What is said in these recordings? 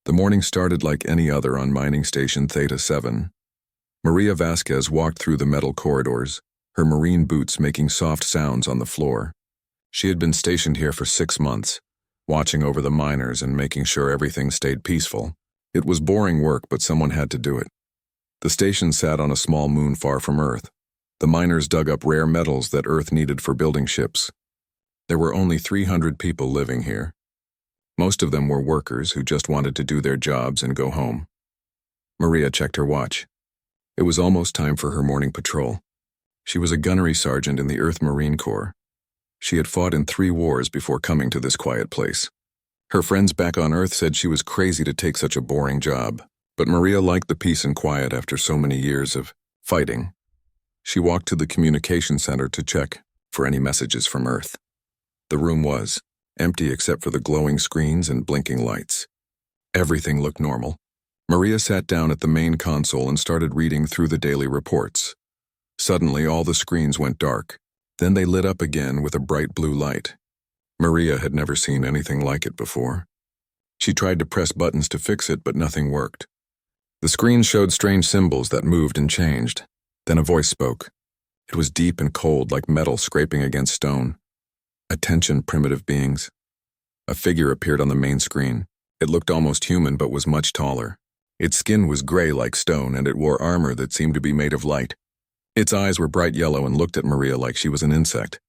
The morning started like any other on mining station Theta 7. Maria Vasquez walked through the metal corridors, her marine boots making soft sounds on the floor. She had been stationed here for 6 months, watching over the miners and making sure everything stayed peaceful. It was boring work, but someone had to do it. The station sat on a small moon far from Earth. The miners dug up rare metals that Earth needed for building ships. There were only 300 people living here. Most of them were workers who just wanted to do their jobs and go home. Maria checked her watch. It was almost time for her morning patrol. She was a gunnery sergeant in the Earth Marine Corps. She had fought in 3 wars before coming to this quiet place. Her friends back on Earth said she was crazy to take such a boring job, but Maria liked the peace and quiet after so many years of fighting. She walked to the communication center to check for any messages from Earth. The room was empty except for the glowing screens and blinking lights. Everything looked normal. Maria sat down at the main console and started reading through the daily reports. Suddenly, all the screens went dark. Then they lit up again with a bright blue light. Maria had never seen anything like it before. She tried to press buttons to fix it, but nothing worked. The screens showed strange symbols that moved and changed. Then a voice spoke. It was deep and cold, like metal scraping against stone. Attention, primitive beings. A figure appeared on the main screen. It looked almost human, but was much taller. Its skin was gray like stone, and it wore armor that seemed to be made of light. Its eyes were bright yellow and looked at Maria like she was an insect.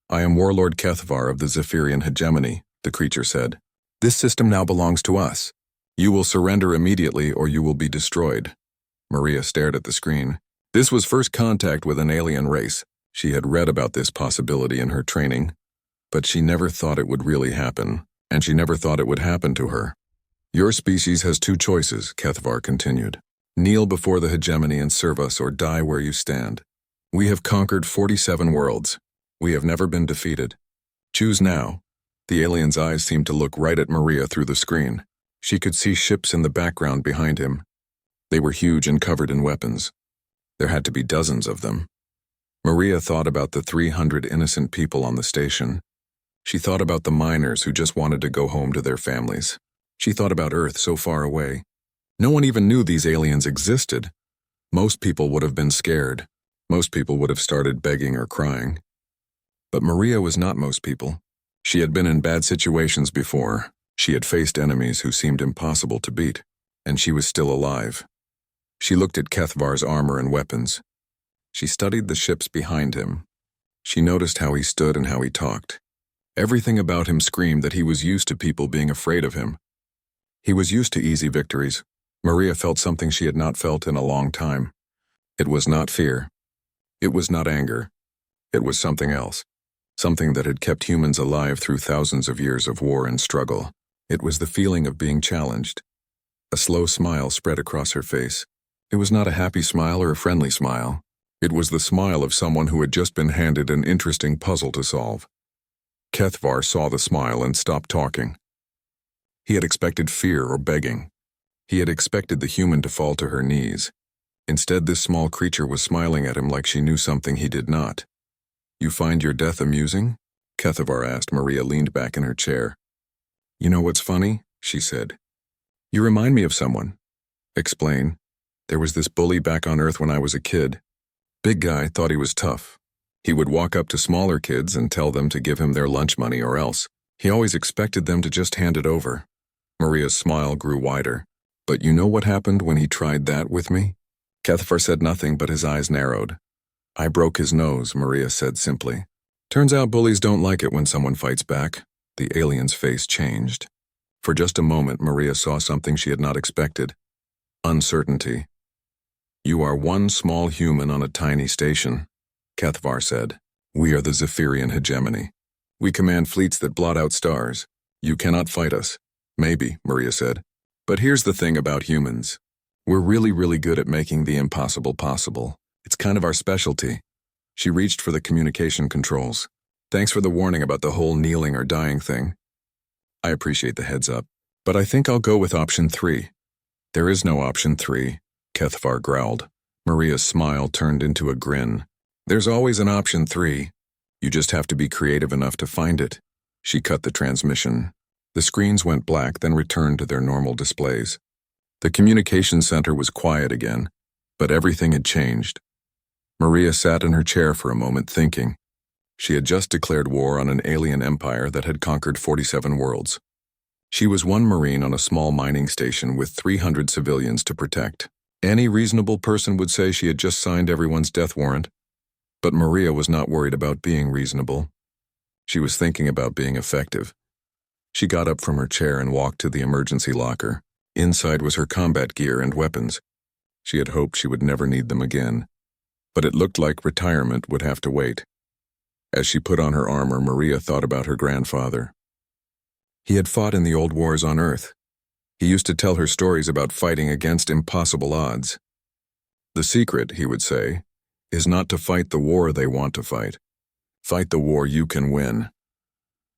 I am Warlord Kethvar of the Zephyrian Hegemony, the creature said. This system now belongs to us. You will surrender immediately or you will be destroyed. Maria stared at the screen. This was first contact with an alien race. She had read about this possibility in her training, but she never thought it would really happen, and she never thought it would happen to her. Your species has 2 choices, Kethvar continued. Kneel before the hegemony and serve us or die where you stand. We have conquered 47 worlds. We have never been defeated. Choose now. The alien's eyes seemed to look right at Maria through the screen. She could see ships in the background behind him. They were huge and covered in weapons. There had to be dozens of them. Maria thought about the 300 innocent people on the station. She thought about the miners who just wanted to go home to their families. She thought about Earth so far away. No one even knew these aliens existed. Most people would have been scared. Most people would have started begging or crying. But Maria was not most people. She had been in bad situations before. She had faced enemies who seemed impossible to beat, and she was still alive. She looked at Kethvar's armor and weapons. She studied the ships behind him. She noticed how he stood and how he talked. Everything about him screamed that he was used to people being afraid of him. He was used to easy victories. Maria felt something she had not felt in a long time. It was not fear. It was not anger. It was something else. Something that had kept humans alive through thousands of years of war and struggle. It was the feeling of being challenged. A slow smile spread across her face. It was not a happy smile or a friendly smile. It was the smile of someone who had just been handed an interesting puzzle to solve. Kethvar saw the smile and stopped talking. He had expected fear or begging. He had expected the human to fall to her knees. Instead, this small creature was smiling at him like she knew something he did not. You find your death amusing? Kethvar asked. Maria leaned back in her chair. You know what's funny? She said. You remind me of someone. Explain. There was this bully back on Earth when I was a kid. Big guy thought he was tough. He would walk up to smaller kids and tell them to give him their lunch money or else. He always expected them to just hand it over. Maria's smile grew wider. But you know what happened when he tried that with me? Kethvar said nothing, but his eyes narrowed. I broke his nose, Maria said simply. Turns out bullies don't like it when someone fights back. The alien's face changed. For just a moment, Maria saw something she had not expected. Uncertainty. You are one small human on a tiny station, Kethvar said. We are the Zephyrian Hegemony. We command fleets that blot out stars. You cannot fight us. Maybe, Maria said. But here's the thing about humans. We're really good at making the impossible possible. It's kind of our specialty. She reached for the communication controls. Thanks for the warning about the whole kneeling or dying thing. I appreciate the heads up, but I think I'll go with option 3. There is no option 3, Kethvar growled. Maria's smile turned into a grin. There's always an option 3. You just have to be creative enough to find it. She cut the transmission. The screens went black, then returned to their normal displays. The communication center was quiet again, but everything had changed. Maria sat in her chair for a moment thinking. She had just declared war on an alien empire that had conquered 47 worlds. She was one Marine on a small mining station with 300 civilians to protect. Any reasonable person would say she had just signed everyone's death warrant. But Maria was not worried about being reasonable. She was thinking about being effective. She got up from her chair and walked to the emergency locker. Inside was her combat gear and weapons. She had hoped she would never need them again. But it looked like retirement would have to wait. As she put on her armor, Maria thought about her grandfather. He had fought in the old wars on Earth. He used to tell her stories about fighting against impossible odds. The secret, he would say, is not to fight the war they want to fight. Fight the war you can win.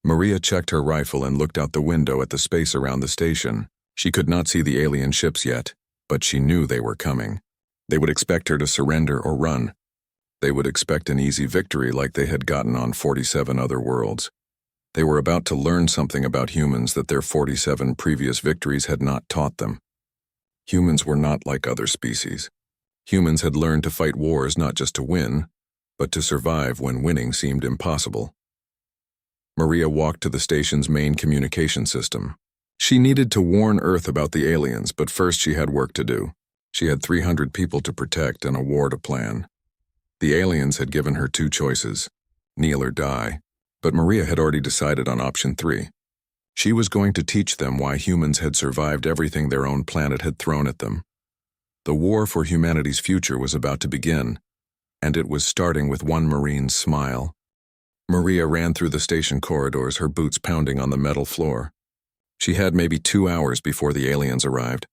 Maria checked her rifle and looked out the window at the space around the station. She could not see the alien ships yet, but she knew they were coming. They would expect her to surrender or run. They would expect an easy victory like they had gotten on 47 other worlds. They were about to learn something about humans that their 47 previous victories had not taught them. Humans were not like other species. Humans had learned to fight wars not just to win, but to survive when winning seemed impossible. Maria walked to the station's main communication system. She needed to warn Earth about the aliens, but first she had work to do. She had 300 people to protect and a war to plan. The aliens had given her two choices, kneel or die, but Maria had already decided on option 3. She was going to teach them why humans had survived everything their own planet had thrown at them. The war for humanity's future was about to begin, and it was starting with one Marine's smile. Maria ran through the station corridors, her boots pounding on the metal floor. She had maybe 2 hours before the aliens arrived.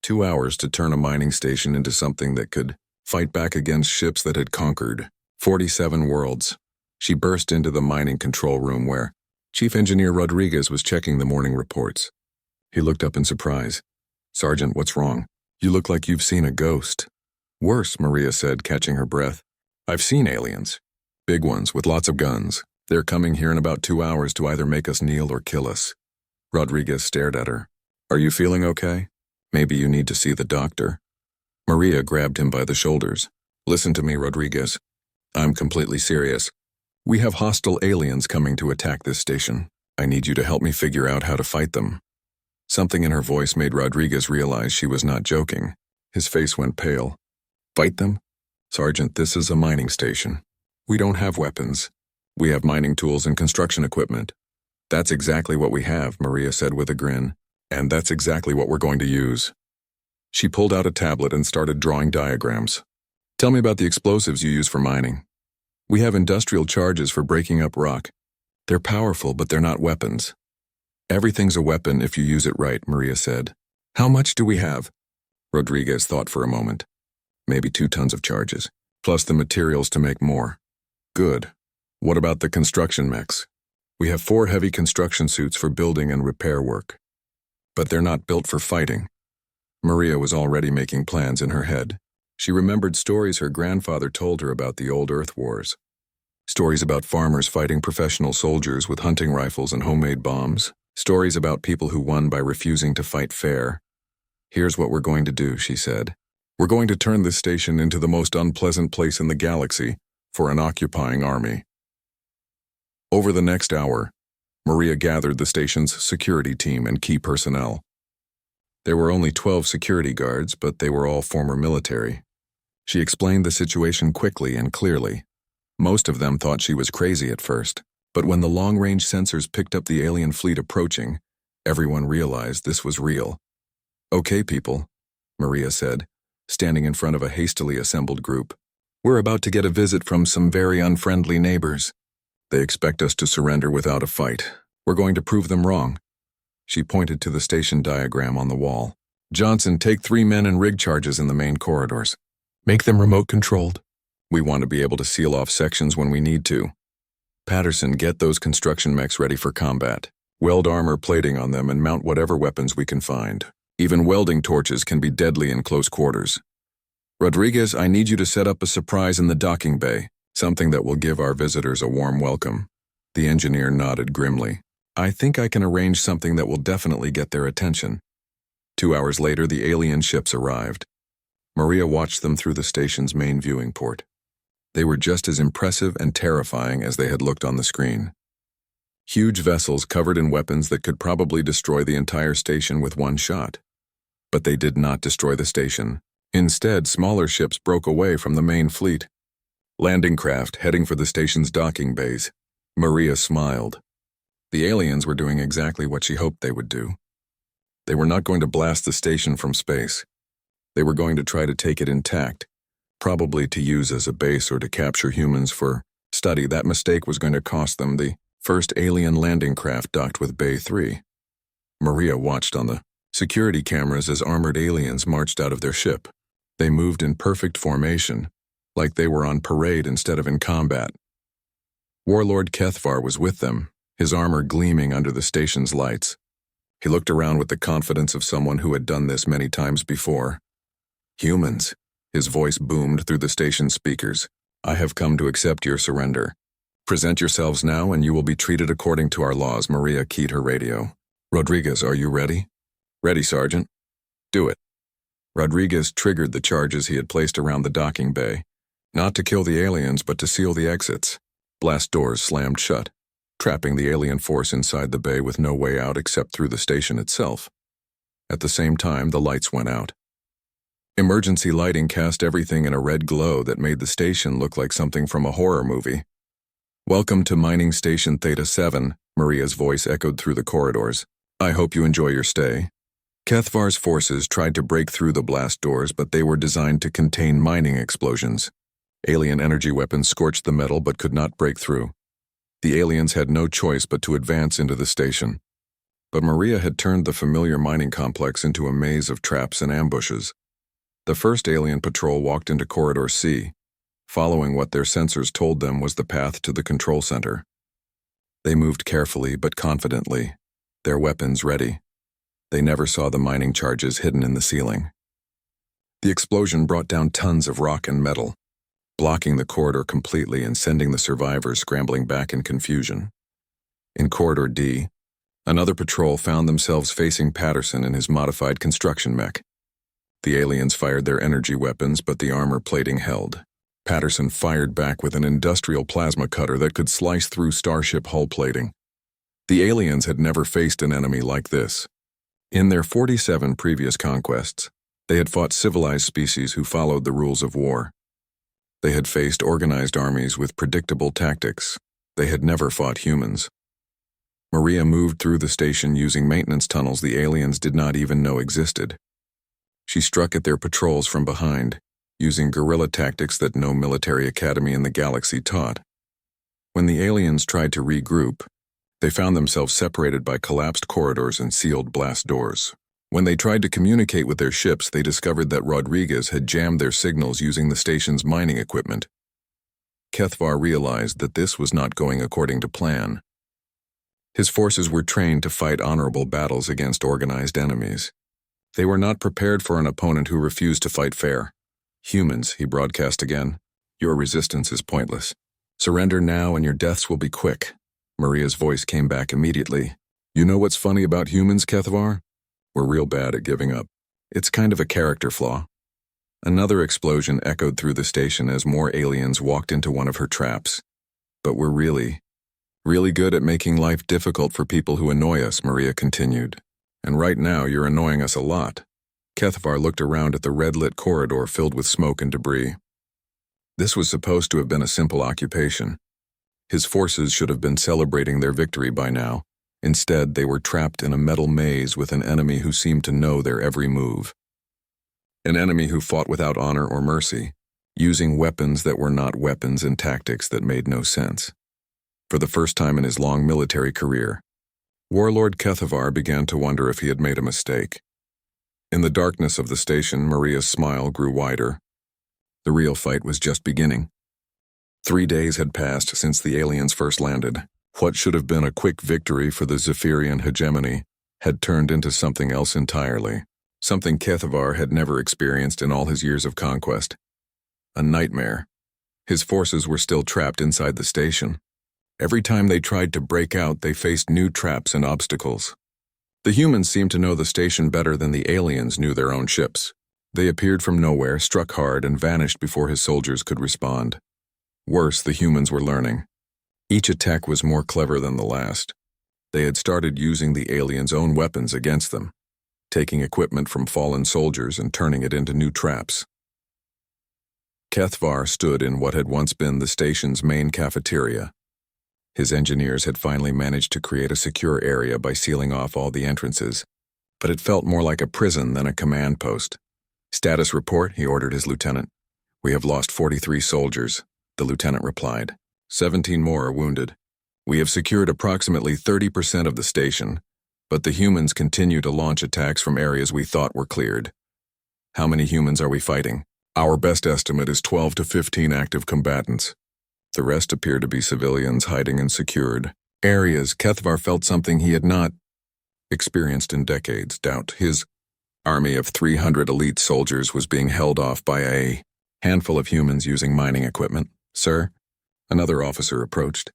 2 hours to turn a mining station into something that could fight back against ships that had conquered 47 worlds. She burst into the mining control room where Chief Engineer Rodriguez was checking the morning reports. He looked up in surprise. "Sergeant, what's wrong? You look like you've seen a ghost." "Worse," Maria said, catching her breath. "I've seen aliens. Big ones with lots of guns. They're coming here in about 2 hours to either make us kneel or kill us." Rodriguez stared at her. "Are you feeling okay? Maybe you need to see the doctor." Maria grabbed him by the shoulders. "Listen to me, Rodriguez. I'm completely serious. We have hostile aliens coming to attack this station. I need you to help me figure out how to fight them." Something in her voice made Rodriguez realize she was not joking. His face went pale. "Fight them? Sergeant, this is a mining station. We don't have weapons. We have mining tools and construction equipment." "That's exactly what we have," Maria said with a grin. "And that's exactly what we're going to use." She pulled out a tablet and started drawing diagrams. "Tell me about the explosives you use for mining." "We have industrial charges for breaking up rock. They're powerful, but they're not weapons." "Everything's a weapon if you use it right," Maria said. "How much do we have?" Rodriguez thought for a moment. "Maybe 2 tons of charges, plus the materials to make more." "Good. What about the construction mechs?" "We have 4 heavy construction suits for building and repair work. But they're not built for fighting." Maria was already making plans in her head. She remembered stories her grandfather told her about the old Earth wars. Stories about farmers fighting professional soldiers with hunting rifles and homemade bombs. Stories about people who won by refusing to fight fair. "Here's what we're going to do," she said. "We're going to turn this station into the most unpleasant place in the galaxy for an occupying army." Over the next hour, Maria gathered the station's security team and key personnel. There were only 12 security guards, but they were all former military. She explained the situation quickly and clearly. Most of them thought she was crazy at first, but when the long-range sensors picked up the alien fleet approaching, everyone realized this was real. "Okay, people," Maria said, standing in front of a hastily assembled group. "We're about to get a visit from some very unfriendly neighbors. They expect us to surrender without a fight. We're going to prove them wrong." She pointed to the station diagram on the wall. "Johnson, take 3 men and rig charges in the main corridors. Make them remote-controlled. We want to be able to seal off sections when we need to. Patterson, get those construction mechs ready for combat. Weld armor plating on them and mount whatever weapons we can find. Even welding torches can be deadly in close quarters. Rodriguez, I need you to set up a surprise in the docking bay, something that will give our visitors a warm welcome." The engineer nodded grimly. I think I can arrange something that will definitely get their attention. 2 hours later, the alien ships arrived. Maria watched them through the station's main viewing port. They were just as impressive and terrifying as they had looked on the screen. Huge vessels covered in weapons that could probably destroy the entire station with one shot. But they did not destroy the station. Instead, smaller ships broke away from the main fleet. Landing craft heading for the station's docking bays. Maria smiled. The aliens were doing exactly what she hoped they would do. They were not going to blast the station from space. They were going to try to take it intact, probably to use as a base or to capture humans for study. That mistake was going to cost them the first alien landing craft docked with Bay 3. Maria watched on the security cameras as armored aliens marched out of their ship. They moved in perfect formation, like they were on parade instead of in combat. Warlord Kethvar was with them, his armor gleaming under the station's lights. He looked around with the confidence of someone who had done this many times before. Humans, his voice boomed through the station speakers. I have come to accept your surrender. Present yourselves now and you will be treated according to our laws. Maria keyed her radio. Rodriguez, are you ready? Ready, Sergeant. Do it. Rodriguez triggered the charges he had placed around the docking bay. Not to kill the aliens, but to seal the exits. Blast doors slammed shut, trapping the alien force inside the bay with no way out except through the station itself. At the same time, the lights went out. Emergency lighting cast everything in a red glow that made the station look like something from a horror movie. Welcome to Mining Station Theta 7, Maria's voice echoed through the corridors. I hope you enjoy your stay. Kethvar's forces tried to break through the blast doors, but they were designed to contain mining explosions. Alien energy weapons scorched the metal but could not break through. The aliens had no choice but to advance into the station. But Maria had turned the familiar mining complex into a maze of traps and ambushes. The first alien patrol walked into Corridor C, following what their sensors told them was the path to the control center. They moved carefully but confidently, their weapons ready. They never saw the mining charges hidden in the ceiling. The explosion brought down tons of rock and metal, blocking the corridor completely and sending the survivors scrambling back in confusion. In Corridor D, another patrol found themselves facing Patterson in his modified construction mech. The aliens fired their energy weapons, but the armor plating held. Patterson fired back with an industrial plasma cutter that could slice through starship hull plating. The aliens had never faced an enemy like this. In their 47 previous conquests, they had fought civilized species who followed the rules of war. They had faced organized armies with predictable tactics. They had never fought humans. Maria moved through the station using maintenance tunnels the aliens did not even know existed. She struck at their patrols from behind, using guerrilla tactics that no military academy in the galaxy taught. When the aliens tried to regroup, they found themselves separated by collapsed corridors and sealed blast doors. When they tried to communicate with their ships, they discovered that Rodriguez had jammed their signals using the station's mining equipment. Kethvar realized that this was not going according to plan. His forces were trained to fight honorable battles against organized enemies. They were not prepared for an opponent who refused to fight fair. Humans, he broadcast again, your resistance is pointless. Surrender now and your deaths will be quick. Maria's voice came back immediately. You know what's funny about humans, Kethvar? We're real bad at giving up. It's kind of a character flaw. Another explosion echoed through the station as more aliens walked into one of her traps. But we're really good at making life difficult for people who annoy us, Maria continued. And right now you're annoying us a lot. Kethvar looked around at the red-lit corridor filled with smoke and debris. This was supposed to have been a simple occupation. His forces should have been celebrating their victory by now. Instead, they were trapped in a metal maze with an enemy who seemed to know their every move. An enemy who fought without honor or mercy, using weapons that were not weapons and tactics that made no sense. For the first time in his long military career, Warlord Kethvar began to wonder if he had made a mistake. In the darkness of the station, Maria's smile grew wider. The real fight was just beginning. 3 days had passed since the aliens first landed. What should have been a quick victory for the Zephyrian hegemony had turned into something else entirely, something Kethvar had never experienced in all his years of conquest. A nightmare. His forces were still trapped inside the station. Every time they tried to break out, they faced new traps and obstacles. The humans seemed to know the station better than the aliens knew their own ships. They appeared from nowhere, struck hard, and vanished before his soldiers could respond. Worse, the humans were learning. Each attack was more clever than the last. They had started using the aliens' own weapons against them, taking equipment from fallen soldiers and turning it into new traps. Kethvar stood in what had once been the station's main cafeteria. His engineers had finally managed to create a secure area by sealing off all the entrances, but it felt more like a prison than a command post. "Status report," he ordered his lieutenant. "We have lost 43 soldiers," the lieutenant replied. 17 more are wounded. We have secured approximately 30% of the station, but the humans continue to launch attacks from areas we thought were cleared. How many humans are we fighting? Our best estimate is 12 to 15 active combatants. The rest appear to be civilians hiding in secured areas. Kethvar felt something he had not experienced in decades: doubt. His army of 300 elite soldiers was being held off by a handful of humans using mining equipment. "Sir?" Another officer approached.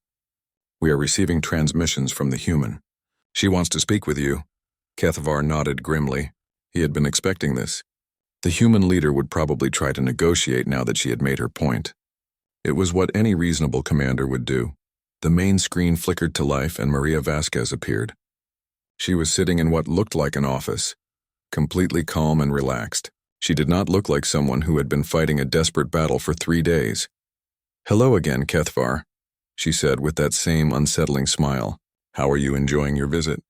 "We are receiving transmissions from the human. She wants to speak with you." Kethvar nodded grimly. He had been expecting this. The human leader would probably try to negotiate now that she had made her point. It was what any reasonable commander would do. The main screen flickered to life and Maria Vasquez appeared. She was sitting in what looked like an office, completely calm and relaxed. She did not look like someone who had been fighting a desperate battle for 3 days. "Hello again, Kethvar," she said with that same unsettling smile. "How are you enjoying your visit?"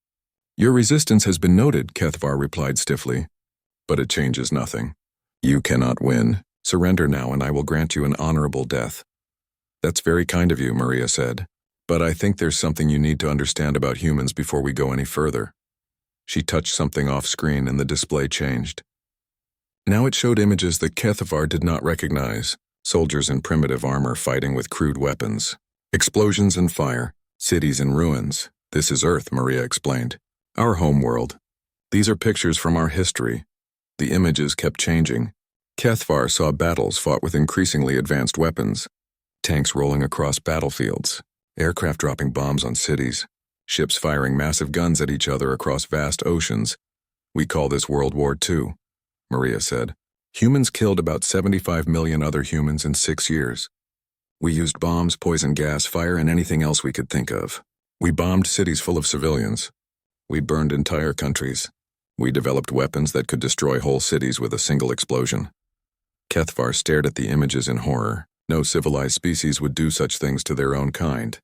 "Your resistance has been noted," Kethvar replied stiffly. "But it changes nothing. You cannot win. Surrender now and I will grant you an honorable death." "That's very kind of you," Maria said. "But I think there's something you need to understand about humans before we go any further." She touched something off screen and the display changed. Now it showed images that Kethvar did not recognize. Soldiers in primitive armor fighting with crude weapons. Explosions and fire. Cities in ruins. "This is Earth," Maria explained. "Our home world. These are pictures from our history." The images kept changing. Kethvar saw battles fought with increasingly advanced weapons. Tanks rolling across battlefields. Aircraft dropping bombs on cities. Ships firing massive guns at each other across vast oceans. "We call this World War II," Maria said. "Humans killed about 75 million other humans in 6 years. We used bombs, poison gas, fire, and anything else we could think of. We bombed cities full of civilians. We burned entire countries. We developed weapons that could destroy whole cities with a single explosion." Kethvar stared at the images in horror. No civilized species would do such things to their own kind.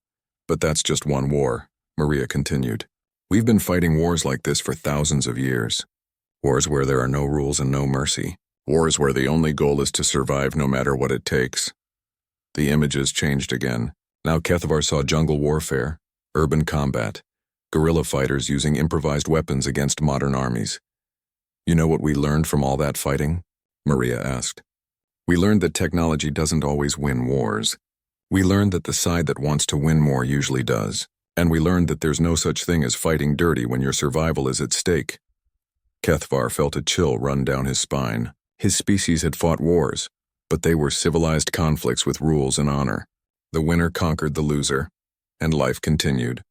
"But that's just one war," Maria continued. "We've been fighting wars like this for thousands of years. Wars where there are no rules and no mercy. Wars where the only goal is to survive no matter what it takes." The images changed again. Now Kethvar saw jungle warfare, urban combat, guerrilla fighters using improvised weapons against modern armies. "You know what we learned from all that fighting?" Maria asked. "We learned that technology doesn't always win wars. We learned that the side that wants to win more usually does. And we learned that there's no such thing as fighting dirty when your survival is at stake." Kethvar felt a chill run down his spine. His species had fought wars, but they were civilized conflicts with rules and honor. The winner conquered the loser, and life continued.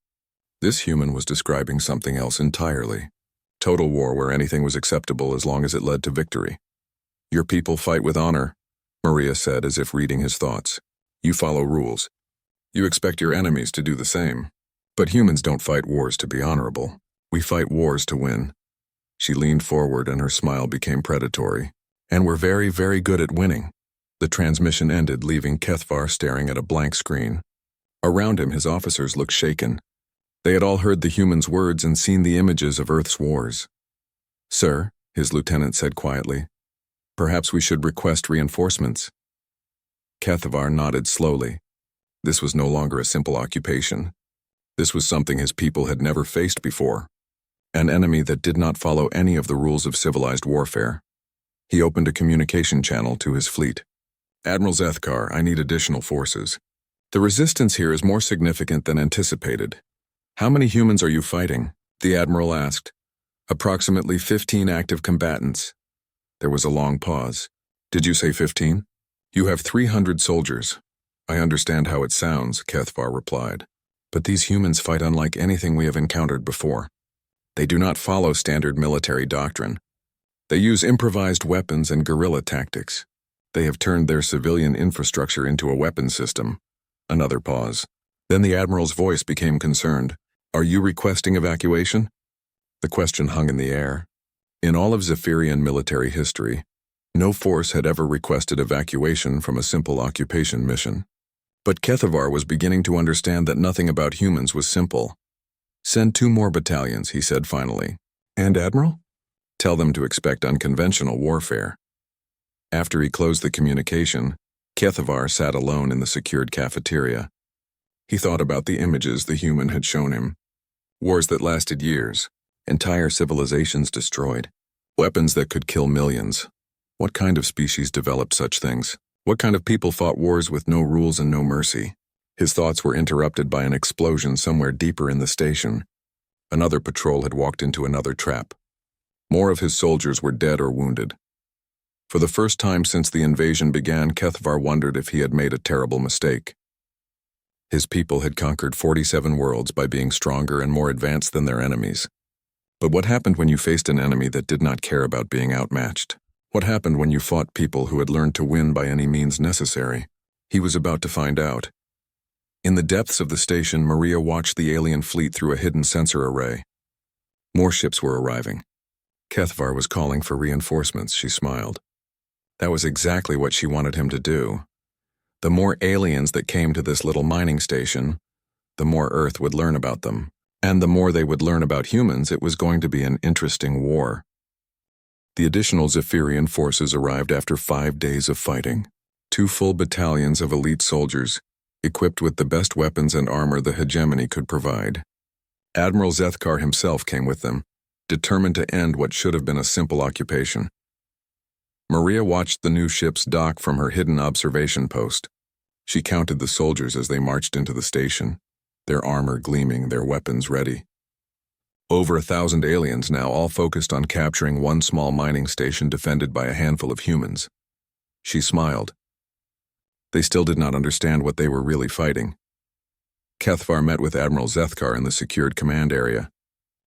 This human was describing something else entirely. Total war where anything was acceptable as long as it led to victory. "Your people fight with honor," Maria said as if reading his thoughts. "You follow rules. You expect your enemies to do the same. But humans don't fight wars to be honorable. We fight wars to win." She leaned forward and her smile became predatory. "And we're very, very good at winning." The transmission ended, leaving Kethvar staring at a blank screen. Around him, his officers looked shaken. They had all heard the human's words and seen the images of Earth's wars. "Sir," his lieutenant said quietly, "perhaps we should request reinforcements." Kethvar nodded slowly. This was no longer a simple occupation. This was something his people had never faced before. An enemy that did not follow any of the rules of civilized warfare. He opened a communication channel to his fleet. "Admiral Zethkar, I need additional forces. The resistance here is more significant than anticipated." "How many humans are you fighting?" the admiral asked. "Approximately 15 active combatants." There was a long pause. "Did you say 15? You have 300 soldiers." "I understand how it sounds," Kethvar replied. But these humans fight unlike anything we have encountered before. They do not follow standard military doctrine. They use improvised weapons and guerrilla tactics. They have turned their civilian infrastructure into a weapon system. Another pause. Then the Admiral's voice became concerned. Are you requesting evacuation? The question hung in the air. In all of Zephyrian military history, no force had ever requested evacuation from a simple occupation mission. But Kethavar was beginning to understand that nothing about humans was simple. Send 2 more battalions, he said finally. And Admiral? Tell them to expect unconventional warfare. After he closed the communication, Kethavar sat alone in the secured cafeteria. He thought about the images the human had shown him. Wars that lasted years, entire civilizations destroyed, weapons that could kill millions. What kind of species developed such things? What kind of people fought wars with no rules and no mercy? His thoughts were interrupted by an explosion somewhere deeper in the station. Another patrol had walked into another trap. More of his soldiers were dead or wounded. For the first time since the invasion began, Kethavar wondered if he had made a terrible mistake. His people had conquered 47 worlds by being stronger and more advanced than their enemies. But what happened when you faced an enemy that did not care about being outmatched? What happened when you fought people who had learned to win by any means necessary? He was about to find out. In the depths of the station, Maria watched the alien fleet through a hidden sensor array. More ships were arriving. Kethavar was calling for reinforcements, she smiled. That was exactly what she wanted him to do. The more aliens that came to this little mining station, the more Earth would learn about them. And the more they would learn about humans, it was going to be an interesting war. The additional Zephyrian forces arrived after 5 days of fighting. 2 full battalions of elite soldiers, equipped with the best weapons and armor the hegemony could provide. Admiral Zethkar himself came with them, determined to end what should have been a simple occupation. Maria watched the new ships dock from her hidden observation post. She counted the soldiers as they marched into the station, their armor gleaming, their weapons ready. Over 1,000 aliens now, all focused on capturing one small mining station defended by a handful of humans. She smiled. They still did not understand what they were really fighting. Kethavar met with Admiral Zethkar in the secured command area.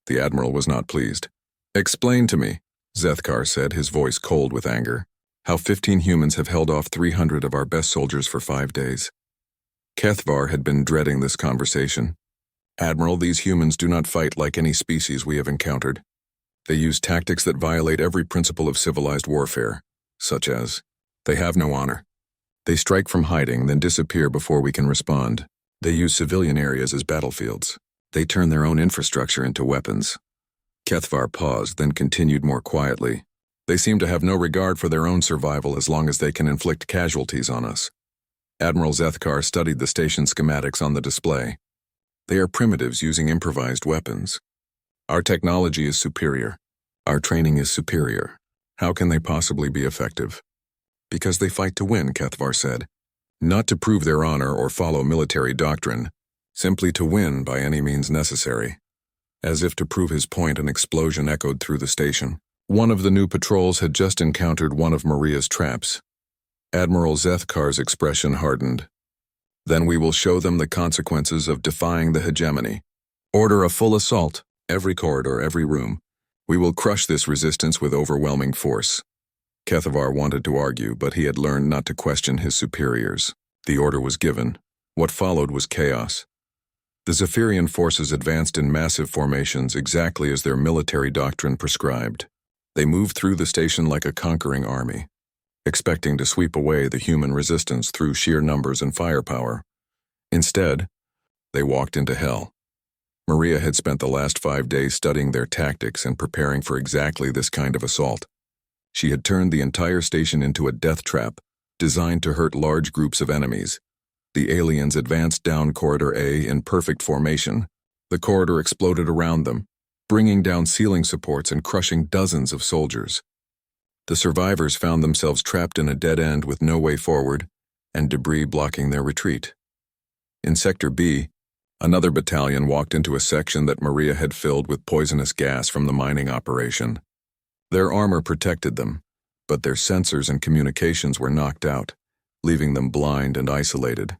The Admiral was not pleased. Explain to me, Zethkar said, his voice cold with anger, how 15 humans have held off 300 of our best soldiers for 5 days. Kethavar had been dreading this conversation. Admiral, these humans do not fight like any species we have encountered. They use tactics that violate every principle of civilized warfare, such as, they have no honor. They strike from hiding, then disappear before we can respond. They use civilian areas as battlefields. They turn their own infrastructure into weapons. Kethavar paused, then continued more quietly. They seem to have no regard for their own survival as long as they can inflict casualties on us. Admiral Zethkar studied the station schematics on the display. They are primitives using improvised weapons. Our technology is superior. Our training is superior. How can they possibly be effective? Because they fight to win, Kethavar said. Not to prove their honor or follow military doctrine, simply to win by any means necessary. As if to prove his point, an explosion echoed through the station. One of the new patrols had just encountered one of Maria's traps. Admiral Zethkar's expression hardened. Then we will show them the consequences of defying the hegemony. Order a full assault, every corridor, every room. We will crush this resistance with overwhelming force. Kethavar wanted to argue, but he had learned not to question his superiors. The order was given. What followed was chaos. The Zephyrian forces advanced in massive formations exactly as their military doctrine prescribed. They moved through the station like a conquering army, expecting to sweep away the human resistance through sheer numbers and firepower. Instead, they walked into hell. Maria had spent the last 5 days studying their tactics and preparing for exactly this kind of assault. She had turned the entire station into a death trap, designed to hurt large groups of enemies. The aliens advanced down Corridor A in perfect formation. The corridor exploded around them, bringing down ceiling supports and crushing dozens of soldiers. The survivors found themselves trapped in a dead end with no way forward, and debris blocking their retreat. In Sector B, another battalion walked into a section that Maria had filled with poisonous gas from the mining operation. Their armor protected them, but their sensors and communications were knocked out, leaving them blind and isolated.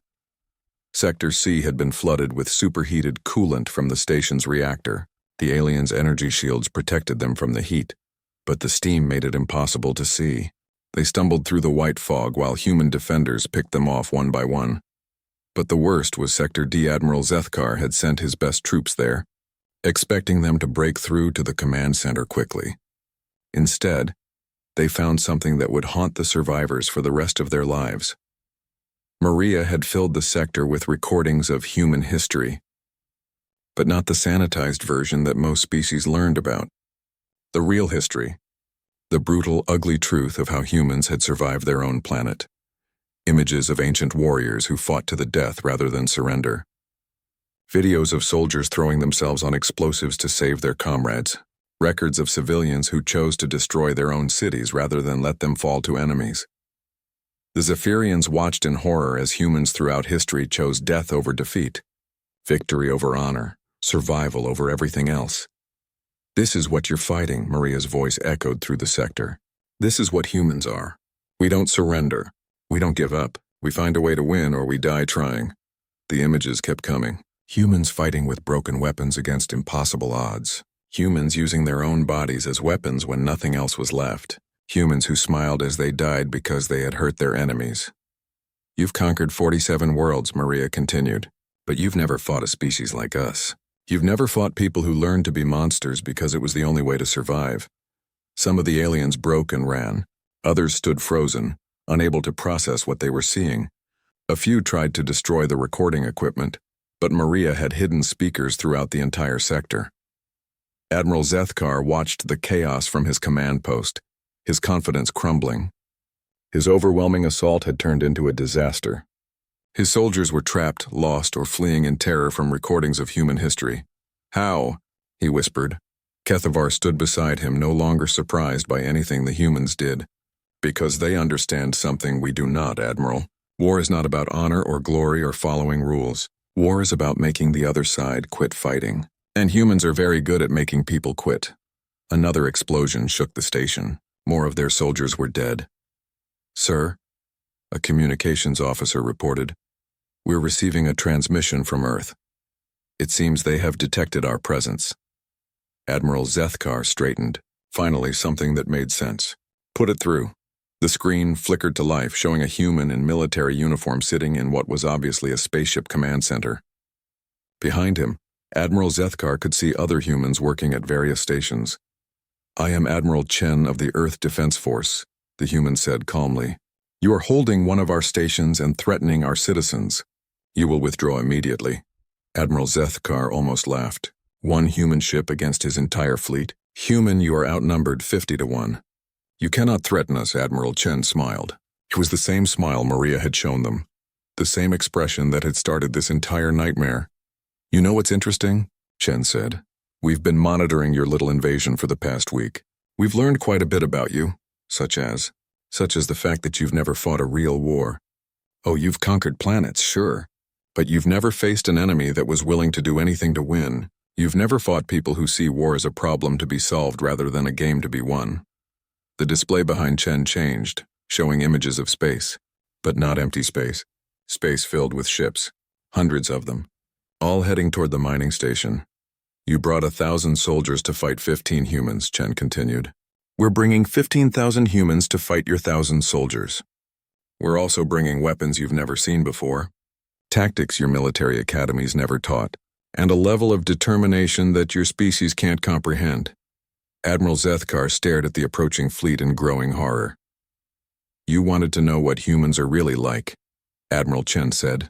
Sector C had been flooded with superheated coolant from the station's reactor. The aliens' energy shields protected them from the heat, but the steam made it impossible to see. They stumbled through the white fog while human defenders picked them off one by one. But the worst was Sector D. Admiral Zethkar had sent his best troops there, expecting them to break through to the command center quickly. Instead, they found something that would haunt the survivors for the rest of their lives. Maria had filled the sector with recordings of human history, but not the sanitized version that most species learned about. The real history, the brutal, ugly truth of how humans had survived their own planet. Images of ancient warriors who fought to the death rather than surrender. Videos of soldiers throwing themselves on explosives to save their comrades. Records of civilians who chose to destroy their own cities rather than let them fall to enemies. The Zephyrians watched in horror as humans throughout history chose death over defeat, victory over honor, survival over everything else. This is what you're fighting, Maria's voice echoed through the sector. This is what humans are. We don't surrender. We don't give up. We find a way to win or we die trying. The images kept coming. Humans fighting with broken weapons against impossible odds. Humans using their own bodies as weapons when nothing else was left. Humans who smiled as they died because they had hurt their enemies. You've conquered 47 worlds, Maria continued, but you've never fought a species like us. You've never fought people who learned to be monsters because it was the only way to survive. Some of the aliens broke and ran. Others stood frozen, unable to process what they were seeing. A few tried to destroy the recording equipment, but Maria had hidden speakers throughout the entire sector. Admiral Zethkar watched the chaos from his command post, his confidence crumbling. His overwhelming assault had turned into a disaster. His soldiers were trapped, lost, or fleeing in terror from recordings of human history. How? He whispered. Kethavar stood beside him, no longer surprised by anything the humans did. Because they understand something we do not, Admiral. War is not about honor or glory or following rules. War is about making the other side quit fighting. And humans are very good at making people quit. Another explosion shook the station. More of their soldiers were dead. Sir, a communications officer reported, we're receiving a transmission from Earth. It seems they have detected our presence. Admiral Zethkar straightened. Finally, something that made sense. Put it through. The screen flickered to life, showing a human in military uniform sitting in what was obviously a spaceship command center. Behind him, Admiral Zethkar could see other humans working at various stations. I am Admiral Chen of the Earth Defense Force, the human said calmly. You are holding one of our stations and threatening our citizens. You will withdraw immediately. Admiral Zethkar almost laughed. One human ship against his entire fleet. Human, you are outnumbered 50-1. You cannot threaten us, Admiral Chen smiled. It was the same smile Maria had shown them. The same expression that had started this entire nightmare. You know what's interesting? Chen said. We've been monitoring your little invasion for the past week. We've learned quite a bit about you, such as the fact that you've never fought a real war. Oh, you've conquered planets, sure. But you've never faced an enemy that was willing to do anything to win. You've never fought people who see war as a problem to be solved rather than a game to be won. The display behind Chen changed, showing images of space, but not empty space. Space filled with ships, hundreds of them, all heading toward the mining station. You brought 1,000 soldiers to fight 15 humans, Chen continued. We're bringing 15,000 humans to fight your 1,000 soldiers. We're also bringing weapons you've never seen before, tactics your military academies never taught, and a level of determination that your species can't comprehend. Admiral Zethkar stared at the approaching fleet in growing horror. You wanted to know what humans are really like, Admiral Chen said.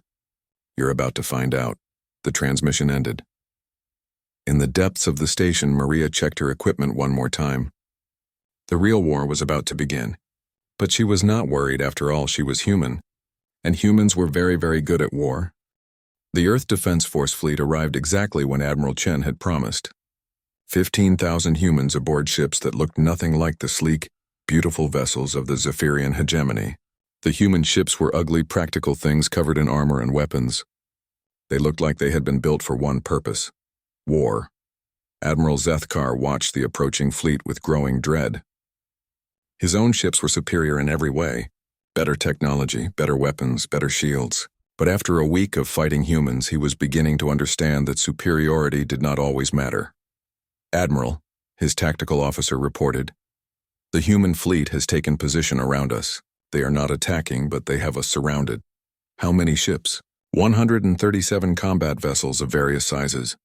You're about to find out. The transmission ended. In the depths of the station, Maria checked her equipment one more time. The real war was about to begin. But she was not worried. After all, she was human. And humans were very, very good at war. The Earth Defense Force fleet arrived exactly when Admiral Chen had promised. 15,000 humans aboard ships that looked nothing like the sleek, beautiful vessels of the Zephyrian hegemony. The human ships were ugly, practical things covered in armor and weapons. They looked like they had been built for one purpose: war. Admiral Zethkar watched the approaching fleet with growing dread. His own ships were superior in every way. Better technology, better weapons, better shields. But after a week of fighting humans, he was beginning to understand that superiority did not always matter. "Admiral," his tactical officer reported, "the human fleet has taken position around us. They are not attacking, but they have us surrounded." "How many ships?" 137 combat vessels of various sizes,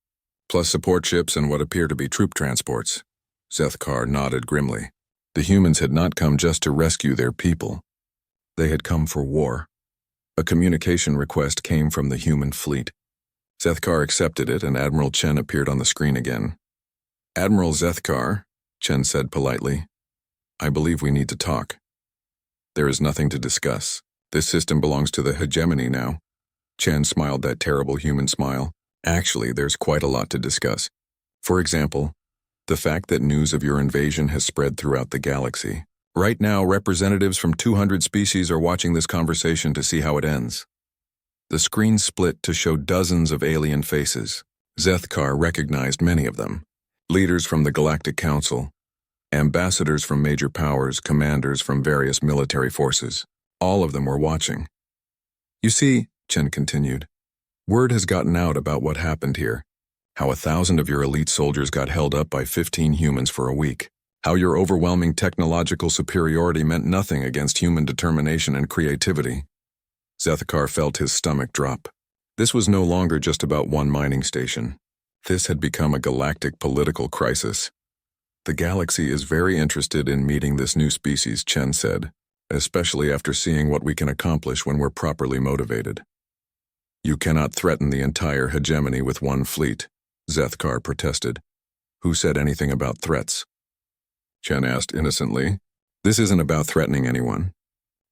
plus support ships and what appear to be troop transports. Zethkar nodded grimly. The humans had not come just to rescue their people. They had come for war. A communication request came from the human fleet. Zethkar accepted it, and Admiral Chen appeared on the screen again. "Admiral Zethkar," Chen said politely, "I believe we need to talk." "There is nothing to discuss. This system belongs to the hegemony now." Chen smiled that terrible human smile. "Actually, there's quite a lot to discuss. For example, the fact that news of your invasion has spread throughout the galaxy. Right now, representatives from 200 species are watching this conversation to see how it ends." The screen split to show dozens of alien faces. Zethkar recognized many of them. Leaders from the Galactic Council, ambassadors from major powers, commanders from various military forces. All of them were watching. "You see," Chen continued, "word has gotten out about what happened here. How 1,000 of your elite soldiers got held up by 15 humans for a week. How your overwhelming technological superiority meant nothing against human determination and creativity." Zethkar felt his stomach drop. This was no longer just about one mining station. This had become a galactic political crisis. "The galaxy is very interested in meeting this new species," Chen said, "especially after seeing what we can accomplish when we're properly motivated." "You cannot threaten the entire hegemony with one fleet," Zethkar protested. "Who said anything about threats?" Chen asked innocently. "This isn't about threatening anyone.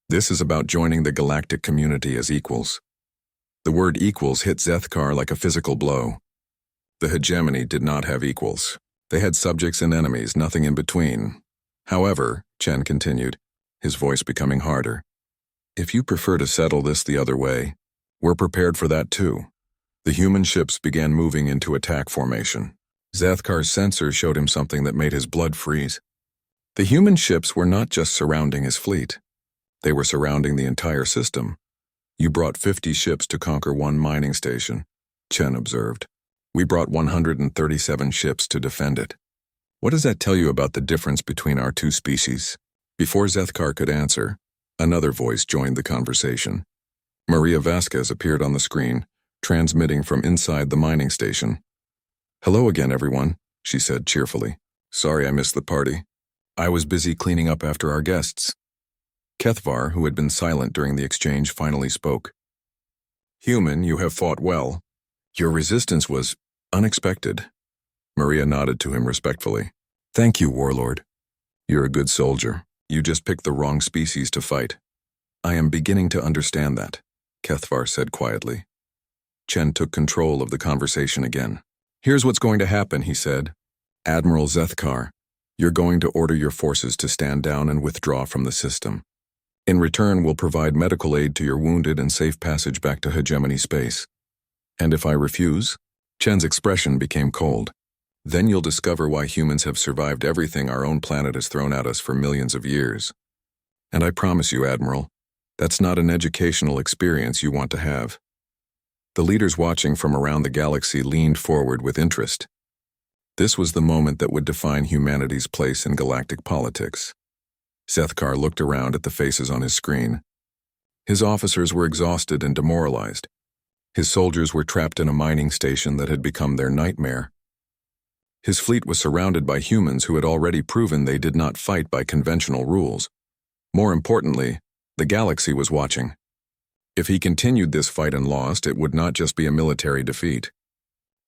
This is about joining the galactic community as equals." The word equals hit Zethkar like a physical blow. The hegemony did not have equals. They had subjects and enemies, nothing in between. "However," Chen continued, his voice becoming harder, "if you prefer to settle this the other way, we're prepared for that too." The human ships began moving into attack formation. Zethkar's sensor showed him something that made his blood freeze. The human ships were not just surrounding his fleet. They were surrounding the entire system. "You brought 50 ships to conquer one mining station," Chen observed. "We brought 137 ships to defend it. What does that tell you about the difference between our two species?" Before Zethkar could answer, another voice joined the conversation. Maria Vasquez appeared on the screen, transmitting from inside the mining station. "Hello again, everyone," she said cheerfully. "Sorry I missed the party. I was busy cleaning up after our guests." Kethvar, who had been silent during the exchange, finally spoke. "Human, you have fought well. Your resistance was unexpected." Maria nodded to him respectfully. "Thank you, Warlord. You're a good soldier. You just picked the wrong species to fight." "I am beginning to understand that," Kethvar said quietly. Chen took control of the conversation again. "Here's what's going to happen," he said. "Admiral Zethkar, you're going to order your forces to stand down and withdraw from the system. In return, we'll provide medical aid to your wounded and safe passage back to hegemony space. And if I refuse?" Chen's expression became cold. "Then you'll discover why humans have survived everything our own planet has thrown at us for millions of years. And I promise you, Admiral, that's not an educational experience you want to have." The leaders watching from around the galaxy leaned forward with interest. This was the moment that would define humanity's place in galactic politics. Zethkar looked around at the faces on his screen. His officers were exhausted and demoralized. His soldiers were trapped in a mining station that had become their nightmare. His fleet was surrounded by humans who had already proven they did not fight by conventional rules. More importantly, the galaxy was watching. If he continued this fight and lost, it would not just be a military defeat.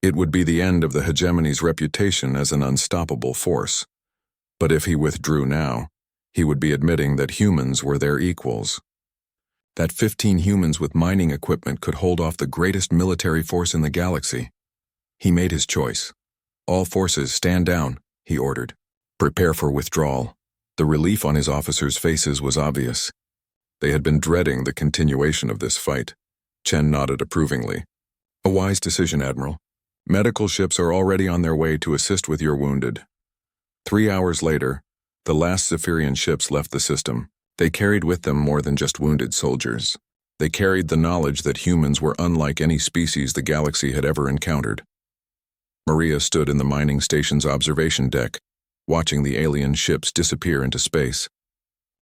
It would be the end of the hegemony's reputation as an unstoppable force. But if he withdrew now, he would be admitting that humans were their equals. That 15 humans with mining equipment could hold off the greatest military force in the galaxy. He made his choice. "All forces, stand down," he ordered. "Prepare for withdrawal." The relief on his officers' faces was obvious. They had been dreading the continuation of this fight. Chen nodded approvingly. "A wise decision, Admiral. Medical ships are already on their way to assist with your wounded." 3 hours later, the last Zephyrian ships left the system. They carried with them more than just wounded soldiers. They carried the knowledge that humans were unlike any species the galaxy had ever encountered. Maria stood in the mining station's observation deck, watching the alien ships disappear into space.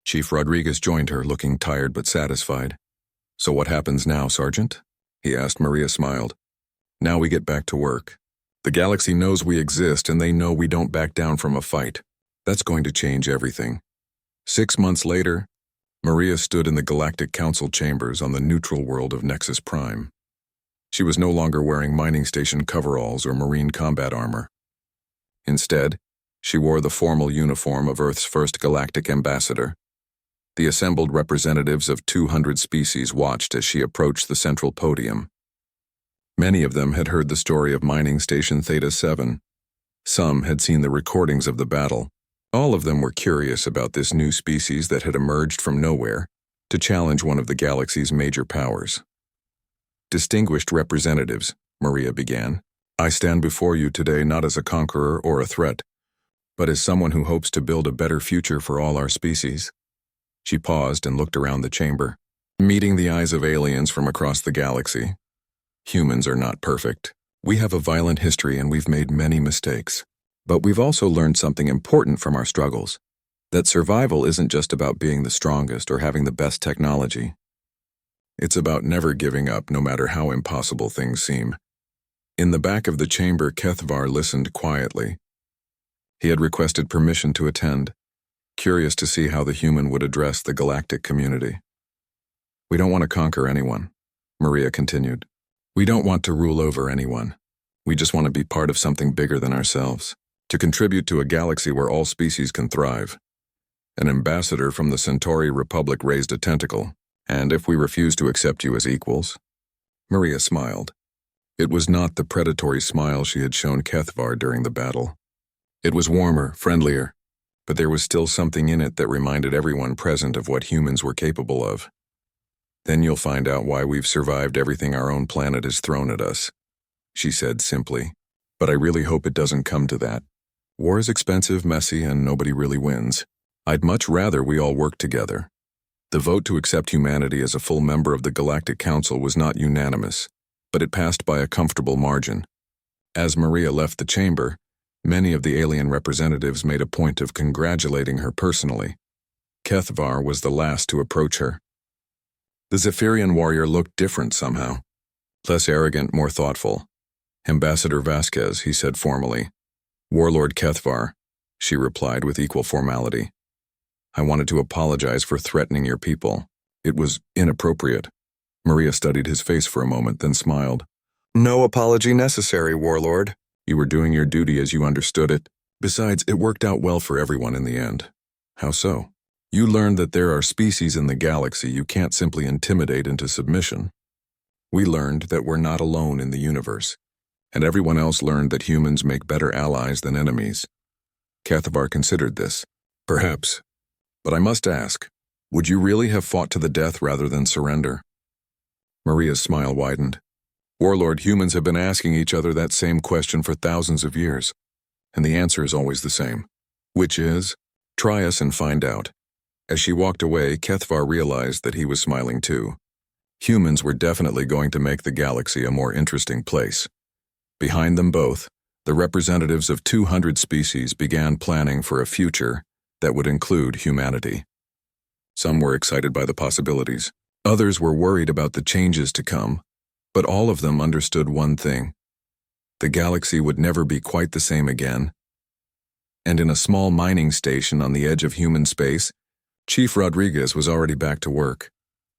Chief Rodriguez joined her, looking tired but satisfied. "So what happens now, Sergeant?" he asked. Maria smiled. "Now we get back to work. The galaxy knows we exist, and they know we don't back down from a fight. That's going to change everything." 6 months later, Maria stood in the Galactic Council chambers on the neutral world of Nexus Prime. She was no longer wearing mining station coveralls or marine combat armor. Instead, she wore the formal uniform of Earth's first galactic ambassador. The assembled representatives of 200 species watched as she approached the central podium. Many of them had heard the story of Mining Station Theta 7. Some had seen the recordings of the battle. All of them were curious about this new species that had emerged from nowhere to challenge one of the galaxy's major powers. "Distinguished representatives," Maria began, "I stand before you today not as a conqueror or a threat, but as someone who hopes to build a better future for all our species." She paused and looked around the chamber, meeting the eyes of aliens from across the galaxy. "Humans are not perfect. We have a violent history and we've made many mistakes. But we've also learned something important from our struggles, that survival isn't just about being the strongest or having the best technology. It's about never giving up, no matter how impossible things seem." In the back of the chamber, Kethvar listened quietly. He had requested permission to attend, curious to see how the human would address the galactic community. "We don't want to conquer anyone," Maria continued. "We don't want to rule over anyone. We just want to be part of something bigger than ourselves, to contribute to a galaxy where all species can thrive." An ambassador from the Centauri Republic raised a tentacle. "And if we refuse to accept you as equals?" Maria smiled. It was not the predatory smile she had shown Kethvar during the battle. It was warmer, friendlier, but there was still something in it that reminded everyone present of what humans were capable of. "Then you'll find out why we've survived everything our own planet has thrown at us," she said simply. "But I really hope it doesn't come to that. War is expensive, messy, and nobody really wins. I'd much rather we all work together." The vote to accept humanity as a full member of the Galactic Council was not unanimous, but it passed by a comfortable margin. As Maria left the chamber, many of the alien representatives made a point of congratulating her personally. Kethvar was the last to approach her. The Zephyrian warrior looked different somehow. Less arrogant, more thoughtful. "Ambassador Vasquez," he said formally. "Warlord Kethvar," she replied with equal formality. "I wanted to apologize for threatening your people. It was inappropriate." Maria studied his face for a moment, then smiled. "No apology necessary, Warlord. You were doing your duty as you understood it. Besides, it worked out well for everyone in the end." "How so?" "You learned that there are species in the galaxy you can't simply intimidate into submission. We learned that we're not alone in the universe, and everyone else learned that humans make better allies than enemies." Kethvar considered this. "Perhaps. But I must ask, would you really have fought to the death rather than surrender?" Maria's smile widened. "Warlord, humans have been asking each other that same question for thousands of years, and the answer is always the same. Which is, try us and find out." As she walked away, Kethvar realized that he was smiling too. Humans were definitely going to make the galaxy a more interesting place. Behind them both, the representatives of 200 species began planning for a future that would include humanity. Some were excited by the possibilities. Others were worried about the changes to come, but all of them understood one thing. The galaxy would never be quite the same again. And in a small mining station on the edge of human space, Chief Rodriguez was already back to work,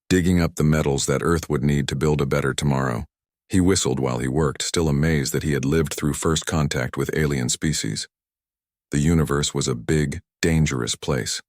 digging up the metals that Earth would need to build a better tomorrow. He whistled while he worked, still amazed that he had lived through first contact with alien species. The universe was a big, dangerous place.